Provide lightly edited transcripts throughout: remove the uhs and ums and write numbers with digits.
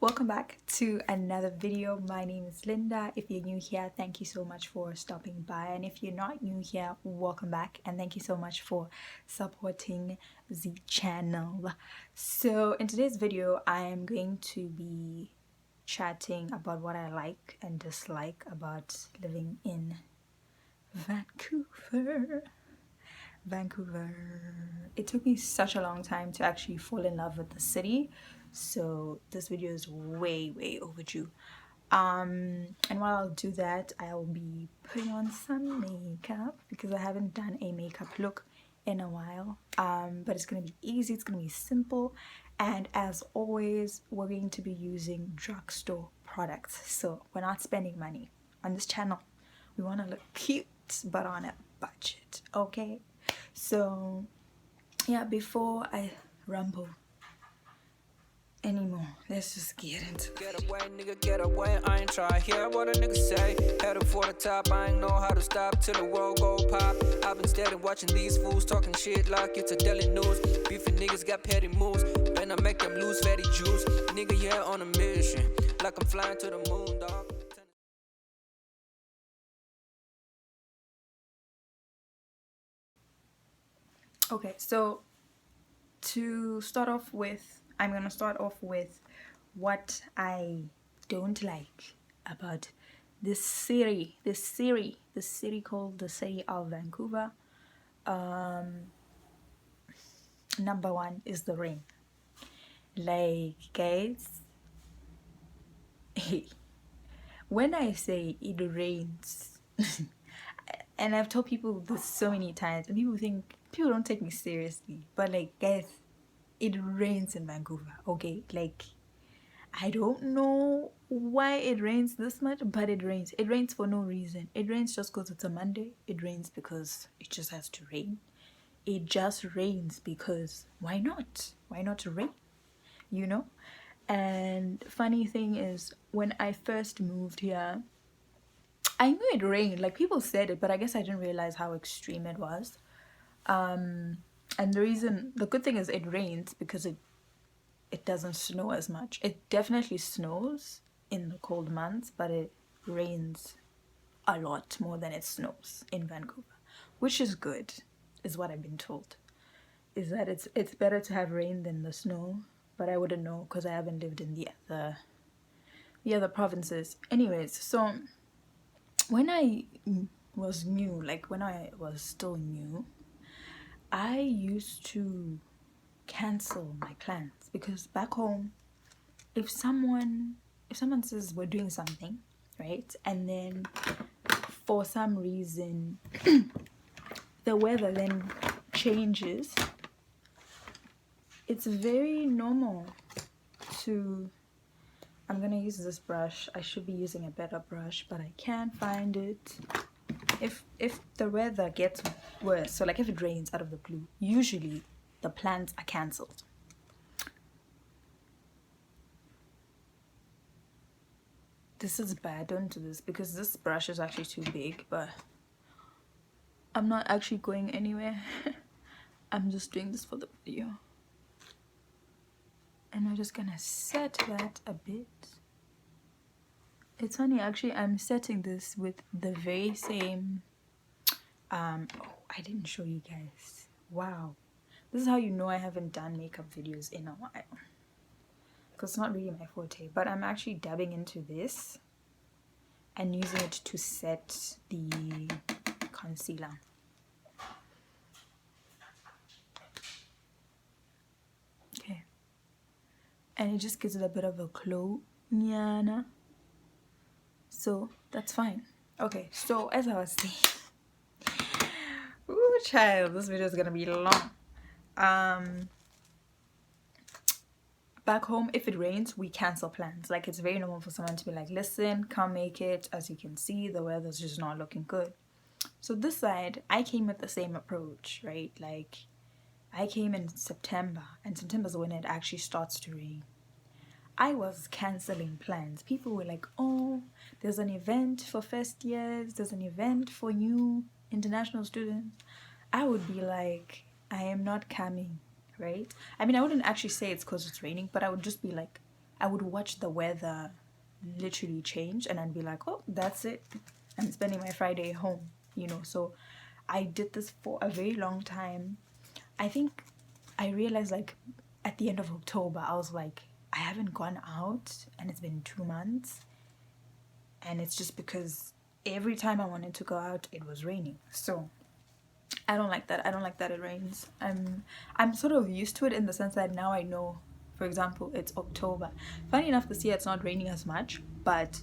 Welcome back to another video. My name is Linda. If you're new here, thank you so much for stopping by, and if you're not new here, welcome back and thank you so much for supporting the channel. So in today's video, I am going to be chatting about what I like and dislike about living in Vancouver. It took me such a long time to actually fall in love with the city, so this video is way overdue. And while I'll do that, I'll be putting on some makeup because I haven't done a makeup look in a while. But it's gonna be easy, it's gonna be simple, and as always, we're going to be using drugstore products. So we're not spending money on this channel. We want to look cute but on a budget, okay? So yeah, before I ramble anymore, let's just get into it. Get away, nigga, get away. I ain't try to hear what a nigga say. Headed for the top, I ain't know how to stop till the world go pop. I've been steady watching these fools talking shit like it's a daily news. Beefing niggas got petty moves, and I make them lose fatty juice. Nigga, yeah, on a mission, like I'm flying to the moon, dog. Okay, so to start off with, I'm gonna start off with what I don't like about this city called the city of Vancouver. Number one is the rain. Like, guys, when I say it rains and I've told people this so many times and people don't take me seriously, but like, guys, it rains in Vancouver, okay? Like, I don't know why it rains this much, but it rains for no reason. It rains just because it's a Monday. It rains because it just has to rain. It just rains because why not rain, you know? And funny thing is, when I first moved here, I knew it rained, like people said it, but I guess I didn't realize how extreme it was. And the good thing is it rains because it doesn't snow as much. It definitely snows in the cold months, but it rains a lot more than it snows in Vancouver, which is good, is what I've been told. Is that it's better to have rain than the snow, but I wouldn't know because I haven't lived in the other provinces. Anyways, so when I was new, like when I was still new, I used to cancel my plans because back home, if someone says we're doing something, right, and then for some reason the weather then changes, it's very normal to, I'm gonna use this brush. I should be using a better brush, but I can't find it. If the weather gets worse, so like if it rains out of the blue, usually the plans are cancelled. This is bad, don't do this because this brush is actually too big, but I'm not actually going anywhere. I'm just doing this for the video. And we're just gonna set that a bit. It's funny, actually, I'm setting this with the very same, oh, I didn't show you guys. Wow. This is how you know I haven't done makeup videos in a while. Because it's not really my forte, but I'm actually dabbing into this and using it to set the concealer. Okay. And it just gives it a bit of a glow. Nyana. So that's fine. Okay, so as I was saying, ooh child, this video is gonna be long. Back home, if it rains, we cancel plans. Like, it's very normal for someone to be like, listen, can't make it. As you can see, the weather's just not looking good. So this side, I came with the same approach, right? Like, I came in September, and September's when it actually starts to rain. I was cancelling plans. People were like, oh, there's an event for first years, there's an event for new international students. I would be like, I am not coming, right? I mean, I wouldn't actually say it's because it's raining, but I would just be like, I would watch the weather literally change and I'd be like, oh, that's it, I'm spending my Friday home, you know. So I did this for a very long time. I think I realized like at the end of October, I was like, I haven't gone out and it's been 2 months, and it's just because every time I wanted to go out it was raining. So I don't like that. I don't like that it rains. I'm sort of used to it in the sense that now I know, for example, it's October. Funny enough, this year it's not raining as much, but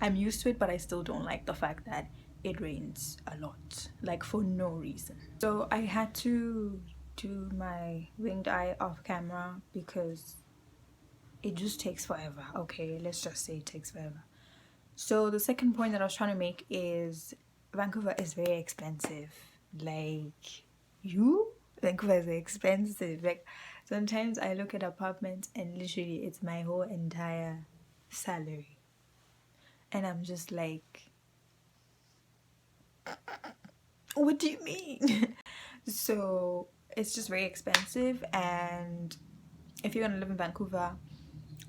I'm used to it. But I still don't like the fact that it rains a lot, like for no reason. So I had to do my winged eye off camera because it just takes forever. Okay, let's just say it takes forever. So the second point that I was trying to make is Vancouver is very expensive. Like, Vancouver is expensive. Like, sometimes I look at apartments and literally it's my whole entire salary, and I'm just like, what do you mean? So it's just very expensive, and if you're gonna live in Vancouver,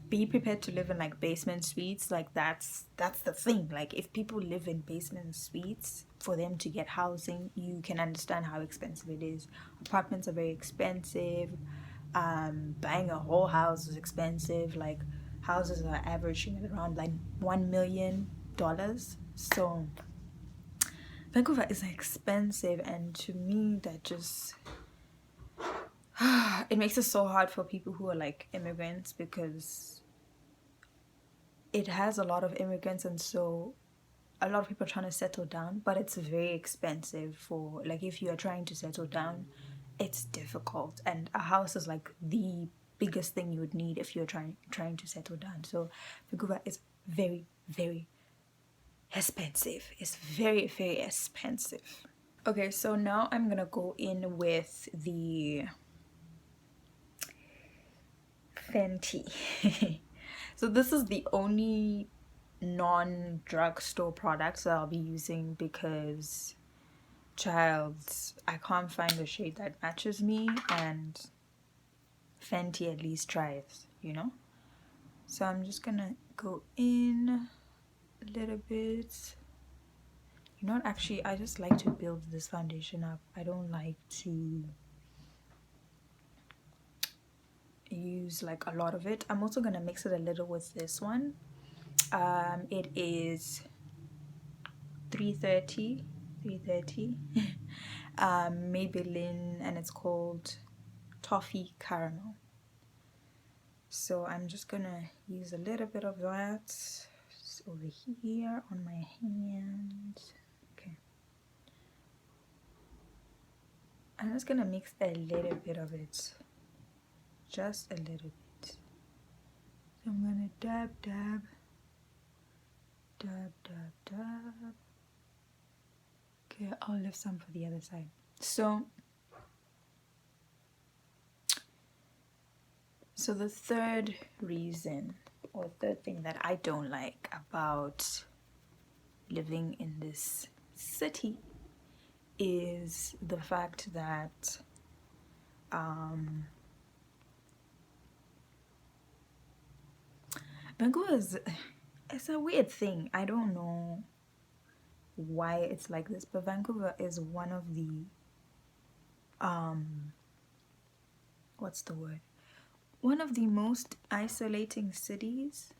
be prepared to live in like basement suites. Like that's the thing. Like if people live in basement suites, for them to get housing, you can understand how expensive it is. Apartments are very expensive. Buying a whole house is expensive. Like houses are averaging at around like $1 million. So Vancouver is expensive, and to me that just it makes it so hard for people who are like immigrants, because it has a lot of immigrants, and so a lot of people are trying to settle down, but it's very expensive. For like, if you are trying to settle down, it's difficult, and a house is like the biggest thing you would need if you're trying to settle down. So Vancouver is very, very expensive. It's very, very expensive. Okay, so now I'm gonna go in with the Fenty. So this is the only non-drugstore products that I'll be using, because I can't find a shade that matches me, and Fenty at least tries, you know. So I'm just gonna go in a little bit. You know what, actually I just like to build this foundation up. I don't like to use like a lot of it. I'm also gonna mix it a little with this one. It is 330 Maybelline, and it's called Toffee Caramel. So I'm just gonna use a little bit of that over here on my hand. Okay, I'm just gonna mix a little bit of it, just a little bit. So I'm gonna dab, dab, dab, dab, dab. Okay, I'll leave some for the other side. So the third reason, or third thing that I don't like about living in this city, is the fact that Vancouver it's a weird thing. I don't know why it's like this, but Vancouver is one of the what's the word? One of the most isolating cities,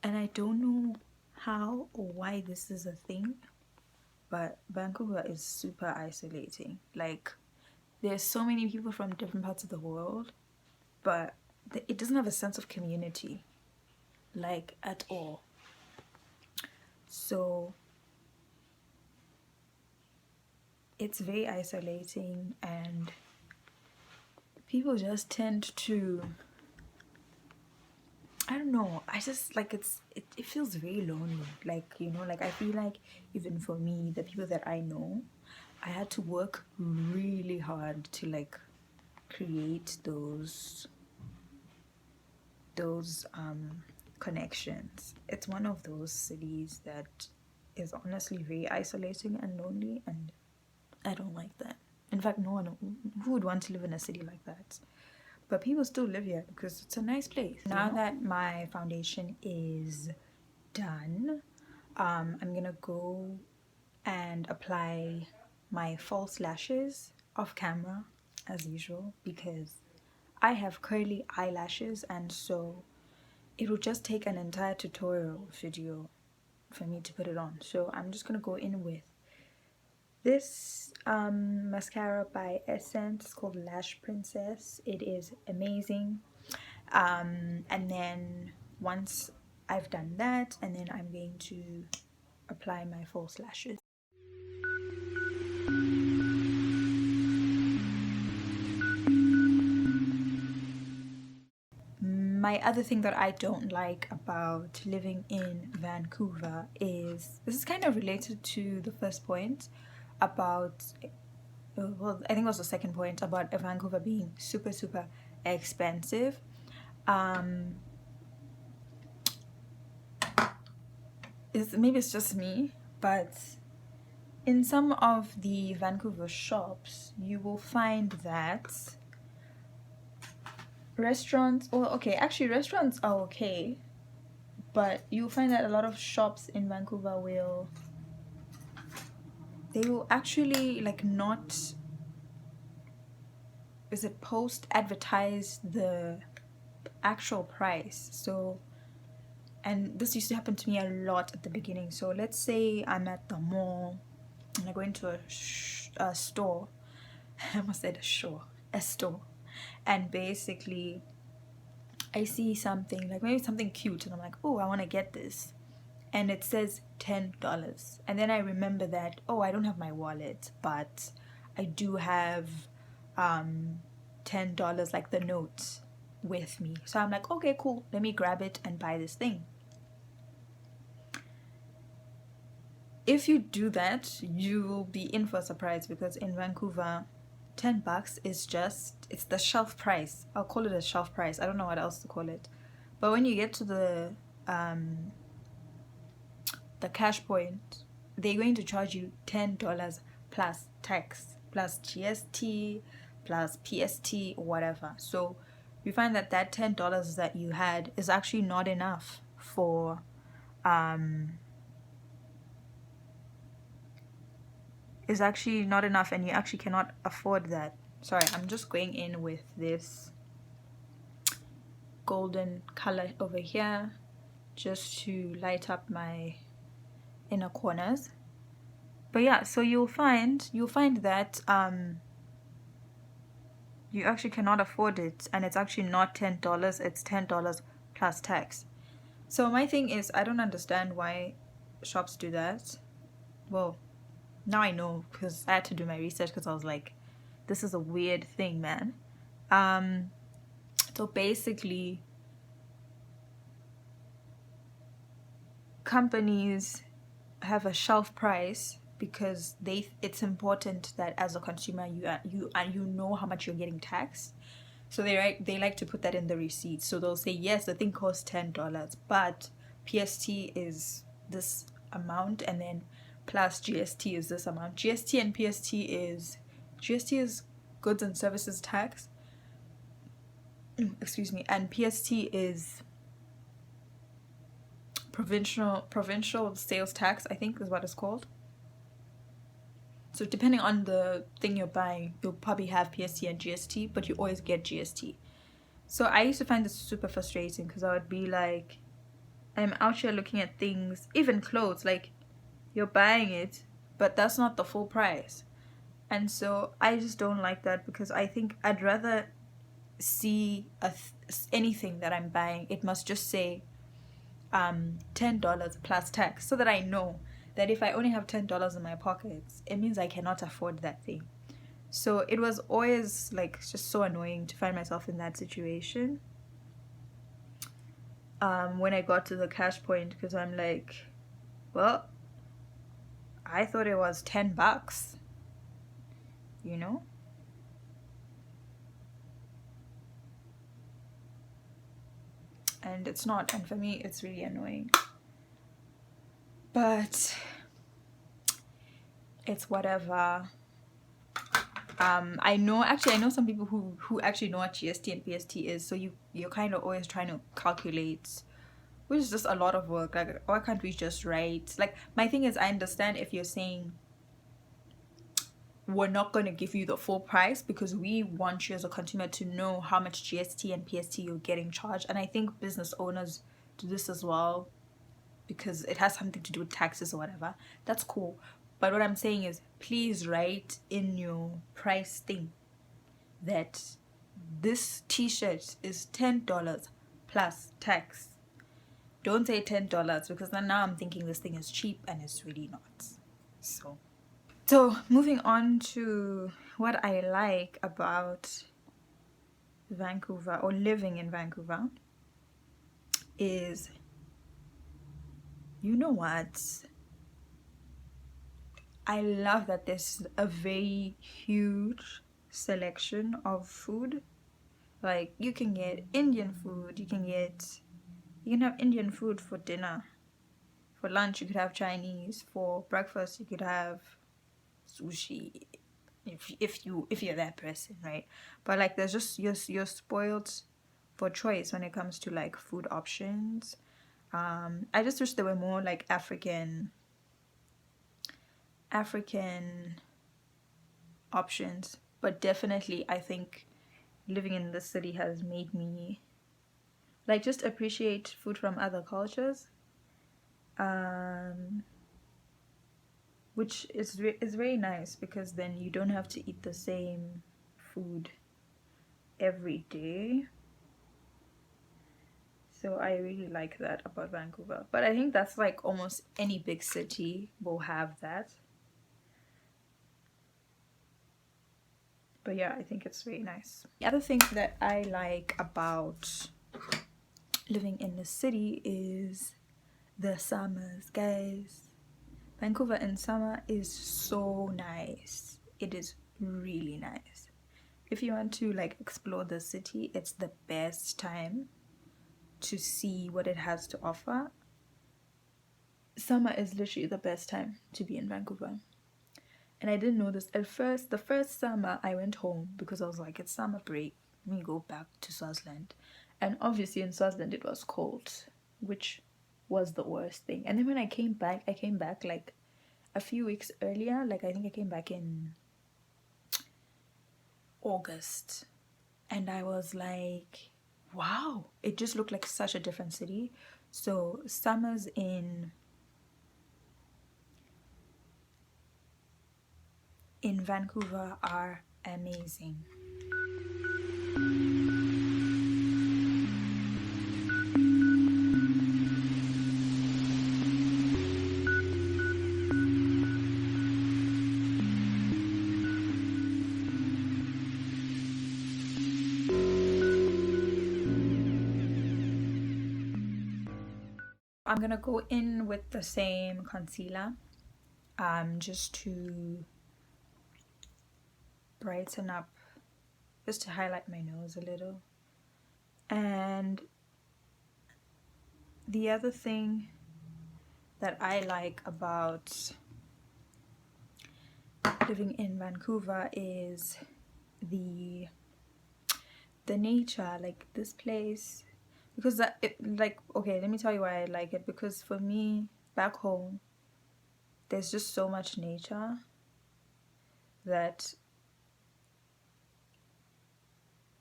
and I don't know how or why this is a thing, but Vancouver is super isolating. Like, there's so many people from different parts of the world, but it doesn't have a sense of community, like, at all. So it's very isolating, and people just tend to, I don't know, I just like it feels very lonely. Like, you know, like I feel like even for me, the people that I know, I had to work really hard to like create those connections. It's one of those cities that is honestly very isolating and lonely, and I don't like that. In fact, no one who would want to live in a city like that. but people still live here because it's a nice place. Now that my foundation is done, I'm gonna go and apply my false lashes off camera as usual because I have curly eyelashes, and so it will just take an entire tutorial video for me to put it on. So I'm just gonna go in with this mascara by Essence. It's called Lash Princess. It is amazing. And then once I've done that, and then I'm going to apply my false lashes. My other thing that I don't like about living in Vancouver is, this is kind of related to the first point about, well, I think it was the second point about Vancouver being super expensive. Maybe it's just me, but in some of the Vancouver shops you will find that restaurants, or okay, actually restaurants are okay, but you'll find that a lot of shops in Vancouver will actually like not, is it post advertise the actual price. So, and this used to happen to me a lot at the beginning. So let's say I'm at the mall and I go into a store. I almost said a store, and basically I see something, like maybe something cute, and I'm like, oh, I want to get this, and it says $10, and then I remember that, oh, I don't have my wallet, but I do have $10, like the note, with me. So I'm like, okay, cool, let me grab it and buy this thing. If you do that, you will be in for a surprise, because in Vancouver $10 is just, it's the shelf price. I'll call it a shelf price. I don't know what else to call it. But when you get to the cash point, they're going to charge you $10 plus tax, plus GST, plus PST, or whatever. So you find that that $10 that you had is actually not enough for is actually not enough, and you actually cannot afford that. Sorry, I'm just going in with this golden color over here just to light up my inner corners. But yeah, so you'll find that you actually cannot afford it, and it's actually not $10, it's $10 plus tax. So my thing is, I don't understand why shops do that. Well, now I know, because I had to do my research, because I was like, this is a weird thing, man. So basically, companies have a shelf price because it's important that as a consumer you know how much you're getting taxed. So they like to put that in the receipt. So they'll say, yes, the thing costs $10, but PST is this amount, and then plus GST is this amount. GST and PST is, GST is goods and services tax, excuse me, and PST is provincial sales tax, I think is what it's called. So depending on the thing you're buying, you'll probably have PST and GST, but you always get GST. So I used to find this super frustrating, because I would be like, I'm out here looking at things, even clothes, like you're buying it, but that's not the full price. And so I just don't like that, because I think I'd rather see anything that I'm buying, it must just say $10 plus tax, so that I know that if I only have $10 in my pockets, it means I cannot afford that thing. So it was always like just so annoying to find myself in that situation when I got to the cash point, because I'm like, well, I thought it was $10, you know? And it's not, and for me it's really annoying. But it's whatever. I know some people who actually know what GST and PST is, so you're kind of always trying to calculate, which is just a lot of work. Like, why can't we just write? Like, my thing is, I understand if you're saying we're not going to give you the full price because we want you as a consumer to know how much GST and PST you're getting charged. And I think business owners do this as well because it has something to do with taxes or whatever. That's cool. But what I'm saying is, please write in your price thing that this t-shirt is $10 plus tax. Don't say $10 because then now I'm thinking this thing is cheap and it's really not. So moving on to what I like about Vancouver or living in Vancouver is, you know what? I love that there's a very huge selection of food. Like, you can get Indian food, you can have Indian food for dinner. For lunch you could have Chinese, for breakfast you could have sushi, if you're that person, right? But like, there's just, you're spoiled for choice when it comes to like food options. I just wish there were more like African options, but definitely I think living in this city has made me like just appreciate food from other cultures, which is very nice because then you don't have to eat the same food every day. So I really like that about Vancouver. But I think that's like almost any big city will have that. But yeah, I think it's very nice. The other thing that I like about living in the city is the summers, guys. Vancouver in summer is so nice. It is really nice. If you want to like explore the city, it's the best time to see what it has to offer. Summer is literally the best time to be in Vancouver. And I didn't know this at first. The first summer I went home because I was like, it's summer break, let me go back to Swaziland. And obviously in Swaziland it was cold, which was the worst thing. And then when I came back like a few weeks earlier. Like, I think I came back in August, and I was like, wow, it just looked like such a different city. So summers in Vancouver are amazing. I'm gonna go in with the same concealer, just to brighten up, just to highlight my nose a little. And the other thing that I like about living in Vancouver is the nature. Like, this place, because okay, let me tell you why I like it. Because for me, back home, there's just so much nature that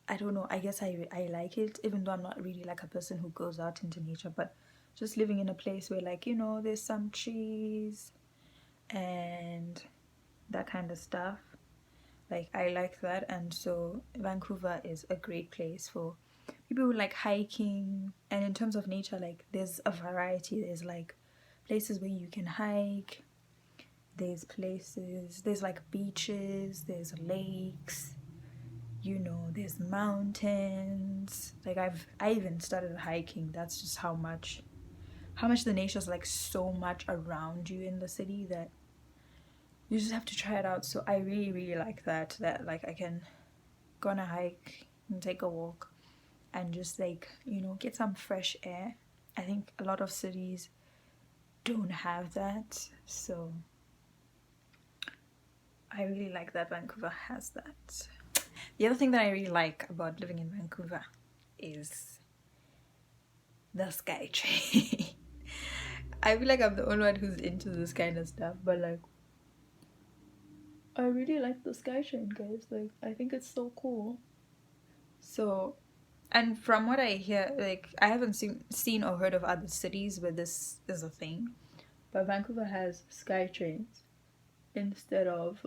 I don't know, I guess I like it, even though I'm not really like a person who goes out into nature. But just living in a place where, like, you know, there's some trees and that kind of stuff, like, I like that. And so Vancouver is a great place for people who like hiking. And in terms of nature, like, there's a variety. There's like places where you can hike, there's like beaches, there's lakes, you know, there's mountains. Like, I even started hiking. That's just how much the nature's like so much around you in the city that you just have to try it out. So I really like that like I can go on a hike and take a walk and just, like, you know, get some fresh air. I think a lot of cities don't have that. So I really like that Vancouver has that. The other thing that I really like about living in Vancouver is the Skytrain. I feel like I'm the only one who's into this kind of stuff, but like, I really like the Skytrain, guys. Like, I think it's so cool. So, and from what I hear, like, I haven't seen or heard of other cities where this is a thing, but Vancouver has Skytrains instead of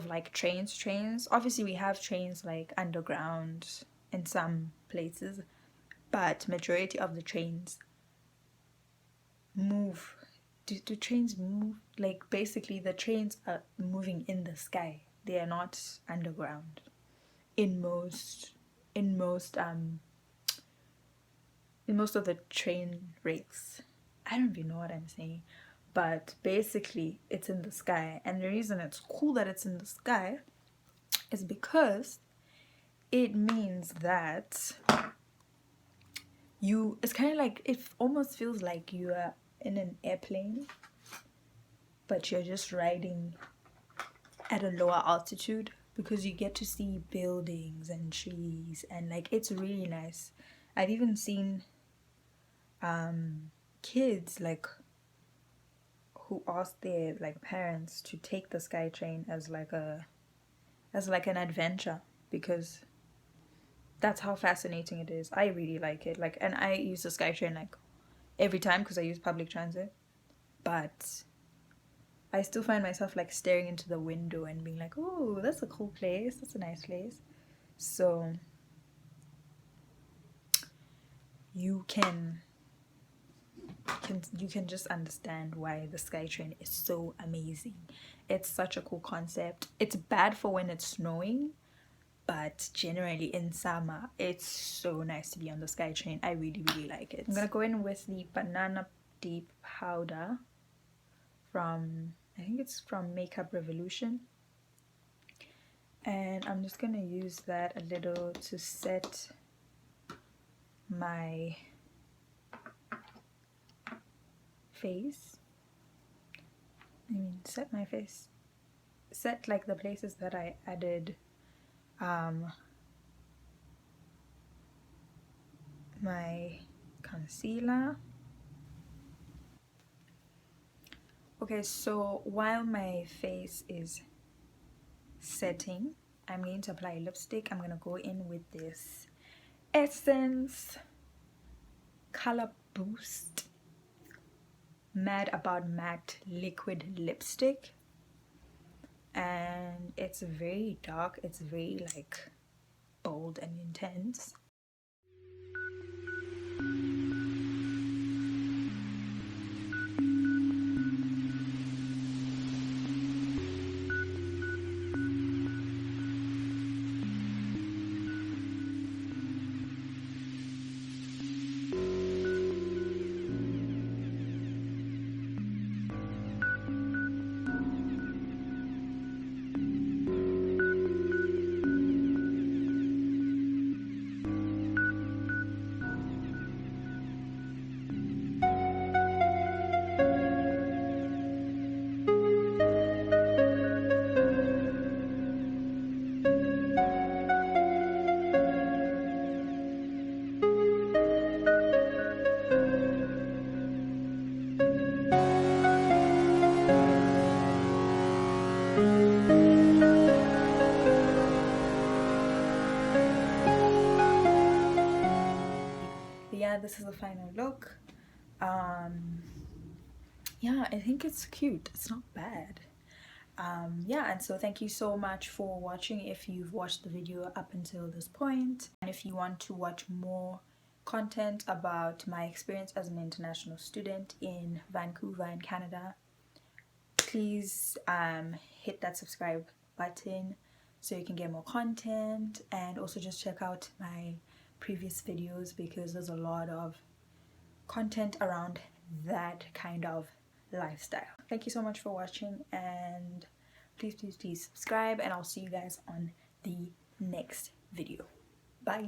like trains. Obviously, we have trains like underground in some places, but majority of the trains move. Do trains move? Like, basically the trains are moving in the sky. They are not underground in most of the train rakes. I don't even know what I'm saying, but basically it's in the sky. And the reason it's cool that it's in the sky is because it means that it's kind of like, it almost feels like you are in an airplane, but you're just riding at a lower altitude, because you get to see buildings and trees, and like, it's really nice. I've even seen kids like who asked their like parents to take the Skytrain as like an adventure, because that's how fascinating it is. I really like it. Like, and I use the Skytrain like every time because I use public transit, but I still find myself like staring into the window and being like, oh, that's a cool place, that's a nice place. So you can just understand why the Skytrain is so amazing. It's such a cool concept. It's bad for when it's snowing, but generally in summer it's so nice to be on the Skytrain. I really like it. I'm gonna go in with the Banana Deep powder from, I think it's from Makeup Revolution, and I'm just gonna use that a little to set my face. Set my face, set like the places that I added my concealer. Okay, so while my face is setting, I'm going to apply lipstick. I'm gonna go in with this Essence Color Boost Mad About Matte liquid lipstick, and it's very dark. It's very like bold and intense. Yeah, this is the final look. Yeah, I think it's cute. It's not bad. Yeah, and so thank you so much for watching if you've watched the video up until this point. And if you want to watch more content about my experience as an international student in Vancouver in Canada, please hit that subscribe button so you can get more content, and also just check out my previous videos because there's a lot of content around that kind of lifestyle. Thank you so much for watching, and please subscribe, and I'll see you guys on the next video. Bye.